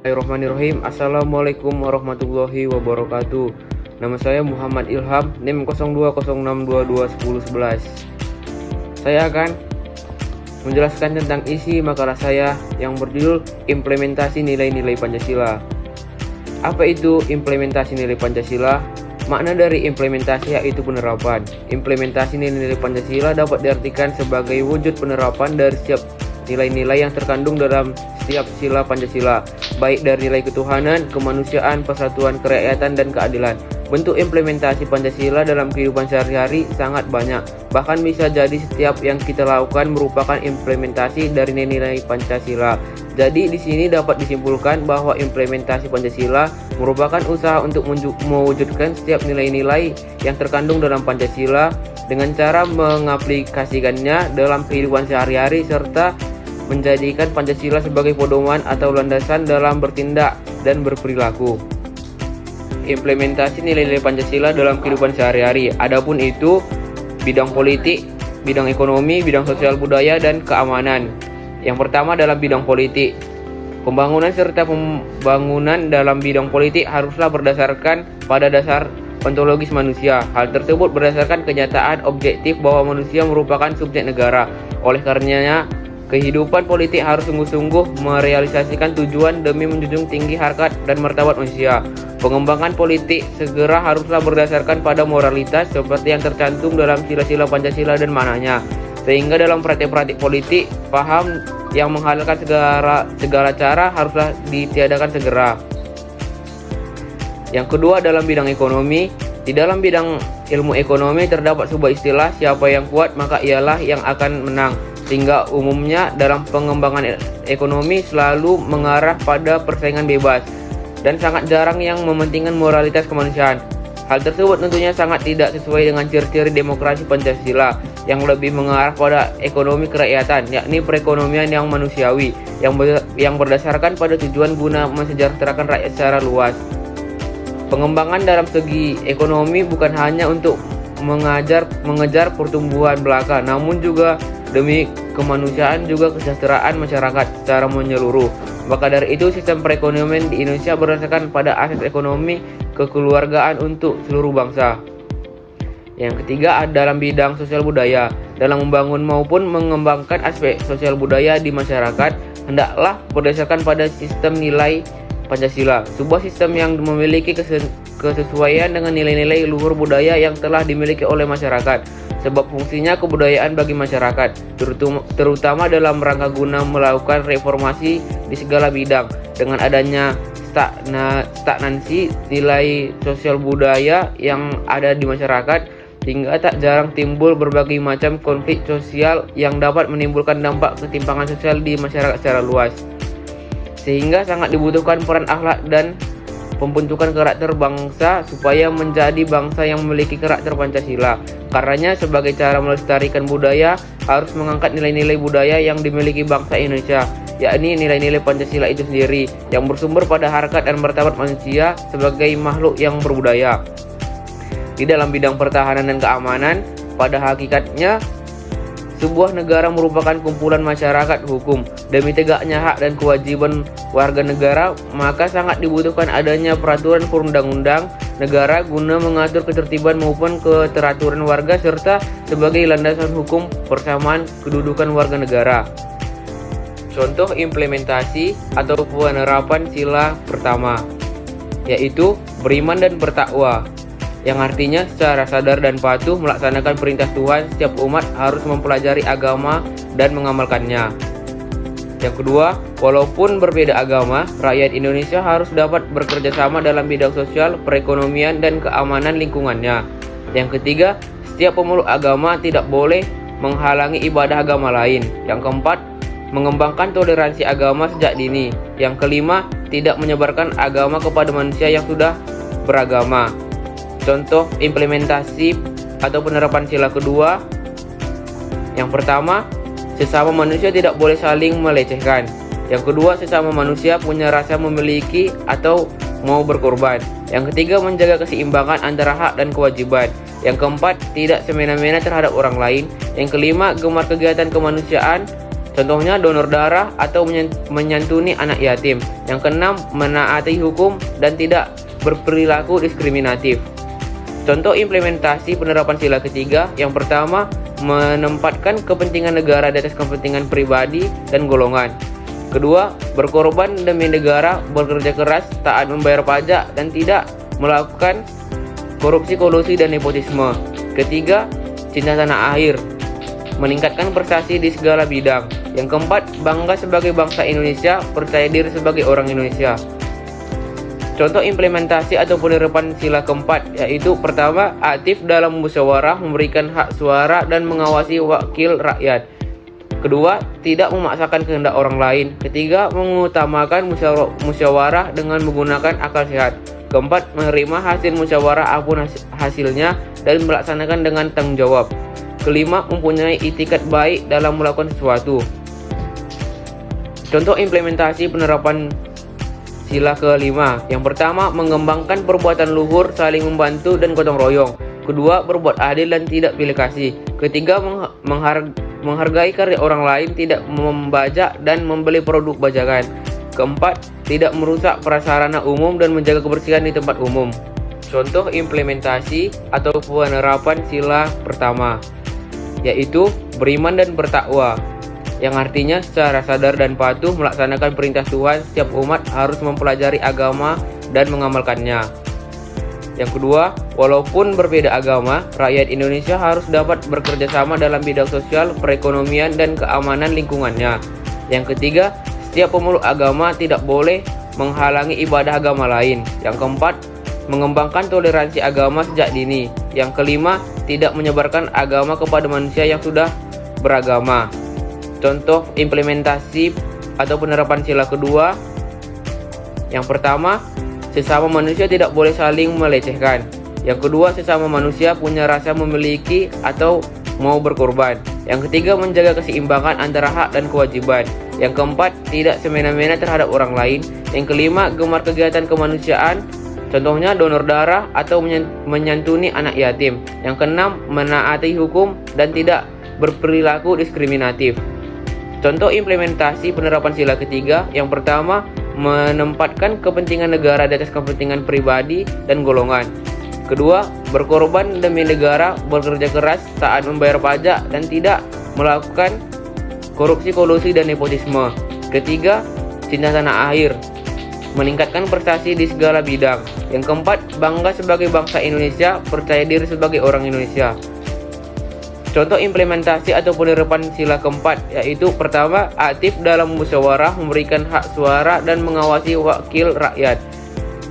Bismillahirrahmanirrahim. Assalamualaikum warahmatullahi wabarakatuh. Nama saya Muhammad Ilham, NIM 0206221011. Saya akan menjelaskan tentang isi makalah saya yang berjudul Implementasi Nilai-Nilai Pancasila. Apa itu implementasi nilai Pancasila? Makna dari implementasi yaitu penerapan. Implementasi nilai-nilai Pancasila dapat diartikan sebagai wujud penerapan dari setiap nilai-nilai yang terkandung dalam setiap sila Pancasila, baik dari nilai ketuhanan, kemanusiaan, persatuan, kerakyatan, dan keadilan. Bentuk implementasi Pancasila dalam kehidupan sehari-hari sangat banyak. Bahkan bisa jadi setiap yang kita lakukan merupakan implementasi dari nilai-nilai Pancasila. Jadi di sini dapat disimpulkan bahwa implementasi Pancasila merupakan usaha untuk mewujudkan setiap nilai-nilai yang terkandung dalam Pancasila dengan cara mengaplikasikannya dalam kehidupan sehari-hari serta menjadikan Pancasila sebagai pedoman atau landasan dalam bertindak dan berperilaku. Implementasi nilai-nilai Pancasila dalam kehidupan sehari-hari. Adapun itu bidang politik, bidang ekonomi, bidang sosial budaya, dan keamanan. Yang pertama dalam bidang politik. Pembangunan serta pembangunan dalam bidang politik haruslah berdasarkan pada dasar ontologis manusia. Hal tersebut berdasarkan kenyataan objektif bahwa manusia merupakan subjek negara. Oleh karenanya, kehidupan politik harus sungguh-sungguh merealisasikan tujuan demi menjunjung tinggi harkat dan martabat manusia. Pengembangan politik segera haruslah berdasarkan pada moralitas seperti yang tercantum dalam sila-sila Pancasila dan maknanya. Sehingga dalam praktik-praktik politik, paham yang menghalalkan segala cara haruslah ditiadakan segera. Yang kedua dalam bidang ekonomi. Di dalam bidang ilmu ekonomi terdapat sebuah istilah, siapa yang kuat maka ialah yang akan menang. Sehingga umumnya dalam pengembangan ekonomi selalu mengarah pada persaingan bebas dan sangat jarang yang mementingkan moralitas kemanusiaan. Hal tersebut tentunya sangat tidak sesuai dengan ciri-ciri demokrasi Pancasila yang lebih mengarah pada ekonomi kerakyatan, yakni perekonomian yang manusiawi yang berdasarkan pada tujuan guna mensejahterakan rakyat secara luas. Pengembangan dalam segi ekonomi bukan hanya untuk mengejar pertumbuhan belaka, namun juga demi kemanusiaan juga kesejahteraan masyarakat secara menyeluruh. Maka dari itu sistem perekonomian di Indonesia berdasarkan pada asas ekonomi kekeluargaan untuk seluruh bangsa. Yang ketiga dalam bidang sosial budaya. Dalam membangun maupun mengembangkan aspek sosial budaya di masyarakat hendaklah berdasarkan pada sistem nilai Pancasila, sebuah sistem yang memiliki kesesuaian dengan nilai-nilai luhur budaya yang telah dimiliki oleh masyarakat. Sebab fungsinya kebudayaan bagi masyarakat, terutama dalam rangka guna melakukan reformasi di segala bidang. Dengan adanya stagnansi nilai sosial budaya yang ada di masyarakat, hingga tak jarang timbul berbagai macam konflik sosial yang dapat menimbulkan dampak ketimpangan sosial di masyarakat secara luas. Sehingga sangat dibutuhkan peran akhlak dan pembentukan karakter bangsa supaya menjadi bangsa yang memiliki karakter Pancasila. Karenanya sebagai cara melestarikan budaya harus mengangkat nilai-nilai budaya yang dimiliki bangsa Indonesia, yakni nilai-nilai Pancasila itu sendiri yang bersumber pada harkat dan martabat manusia sebagai makhluk yang berbudaya. Di dalam bidang pertahanan dan keamanan, pada hakikatnya sebuah negara merupakan kumpulan masyarakat hukum. Demi tegaknya hak dan kewajiban warga negara, maka sangat dibutuhkan adanya peraturan perundang-undang negara guna mengatur ketertiban maupun keteraturan warga serta sebagai landasan hukum persamaan kedudukan warga negara. Contoh implementasi atau penerapan sila pertama, yaitu beriman dan bertakwa, yang artinya secara sadar dan patuh melaksanakan perintah Tuhan. Setiap umat harus mempelajari agama dan mengamalkannya. Yang kedua, walaupun berbeda agama, rakyat Indonesia harus dapat bekerja sama dalam bidang sosial, perekonomian, dan keamanan lingkungannya. Yang ketiga, setiap pemeluk agama tidak boleh menghalangi ibadah agama lain. Yang keempat, mengembangkan toleransi agama sejak dini. Yang kelima, tidak menyebarkan agama kepada manusia yang sudah beragama. Contoh implementasi atau penerapan sila kedua. Yang pertama, sesama manusia tidak boleh saling melecehkan. Yang kedua, sesama manusia punya rasa memiliki atau mau berkorban. Yang ketiga, menjaga keseimbangan antara hak dan kewajiban. Yang keempat, tidak semena-mena terhadap orang lain. Yang kelima, gemar kegiatan kemanusiaan. Contohnya donor darah atau menyantuni anak yatim. Yang keenam, menaati hukum dan tidak berperilaku diskriminatif. Contoh implementasi penerapan sila ketiga, yang pertama, menempatkan kepentingan negara di atas kepentingan pribadi dan golongan. Kedua, berkorban demi negara, bekerja keras, taat membayar pajak, dan tidak melakukan korupsi, kolusi, dan nepotisme. Ketiga, cinta tanah air, meningkatkan prestasi di segala bidang. Yang keempat, bangga sebagai bangsa Indonesia, percaya diri sebagai orang Indonesia. Contoh implementasi atau penerapan sila keempat, yaitu pertama, aktif dalam musyawarah, memberikan hak suara dan mengawasi wakil rakyat. Kedua, tidak memaksakan kehendak orang lain. Ketiga, mengutamakan musyawarah dengan menggunakan akal sehat. Keempat, menerima hasil musyawarah apapun hasilnya dan melaksanakan dengan tanggung jawab. Kelima, mempunyai itikat baik dalam melakukan sesuatu. Contoh implementasi penerapan sila kelima, yang pertama, mengembangkan perbuatan luhur, saling membantu dan gotong royong. Kedua, berbuat adil dan tidak pilih kasih. Ketiga, menghargai karya orang lain, tidak membajak dan membeli produk bajakan. Keempat, tidak merusak prasarana umum dan menjaga kebersihan di tempat umum. Contoh implementasi atau penerapan sila pertama, yaitu beriman dan bertakwa, yang artinya secara sadar dan patuh melaksanakan perintah Tuhan. Setiap umat harus mempelajari agama dan mengamalkannya. Yang kedua, walaupun berbeda agama, rakyat Indonesia harus dapat bekerja sama dalam bidang sosial, perekonomian, dan keamanan lingkungannya. Yang ketiga, setiap pemeluk agama tidak boleh menghalangi ibadah agama lain. Yang keempat, mengembangkan toleransi agama sejak dini. Yang kelima, tidak menyebarkan agama kepada manusia yang sudah beragama. Contoh implementasi atau penerapan sila kedua, yang pertama, sesama manusia tidak boleh saling melecehkan. Yang kedua, sesama manusia punya rasa memiliki atau mau berkorban. Yang ketiga, menjaga keseimbangan antara hak dan kewajiban. Yang keempat, tidak semena-mena terhadap orang lain. Yang kelima, gemar kegiatan kemanusiaan. Contohnya donor darah atau menyantuni anak yatim. Yang keenam, menaati hukum dan tidak berperilaku diskriminatif. Contoh implementasi penerapan sila ketiga, yang pertama, menempatkan kepentingan negara di atas kepentingan pribadi dan golongan. Kedua, berkorban demi negara, bekerja keras, taat membayar pajak, dan tidak melakukan korupsi, kolusi, dan nepotisme. Ketiga, cinta tanah air, meningkatkan prestasi di segala bidang. Yang keempat, bangga sebagai bangsa Indonesia, percaya diri sebagai orang Indonesia. Contoh implementasi atau penerapan sila keempat, yaitu pertama, aktif dalam musyawarah, memberikan hak suara dan mengawasi wakil rakyat.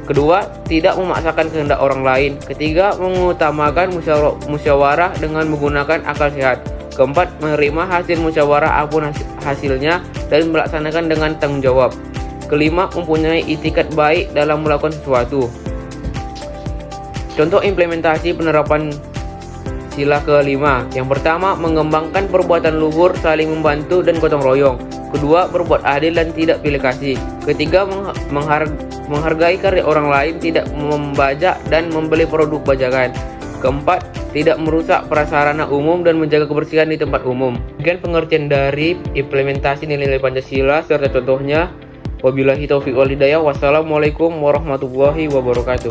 Kedua, tidak memaksakan kehendak orang lain. Ketiga, mengutamakan musyawarah dengan menggunakan akal sehat. Keempat, menerima hasil musyawarah apapun hasilnya dan melaksanakan dengan tanggung jawab. Kelima, mempunyai itikat baik dalam melakukan sesuatu. Contoh implementasi penerapan sila kelima, yang pertama, mengembangkan perbuatan luhur, saling membantu dan gotong royong. Kedua, berbuat adil dan tidak pilih kasih. Ketiga, menghargai karya orang lain, tidak membajak dan membeli produk bajakan. Keempat, tidak merusak prasarana umum dan menjaga kebersihan di tempat umum. Demikian pengertian dari implementasi nilai-nilai Pancasila serta contohnya. Wabillahi taufiq wal hidayah. Wassalamualaikum warahmatullahi wabarakatuh.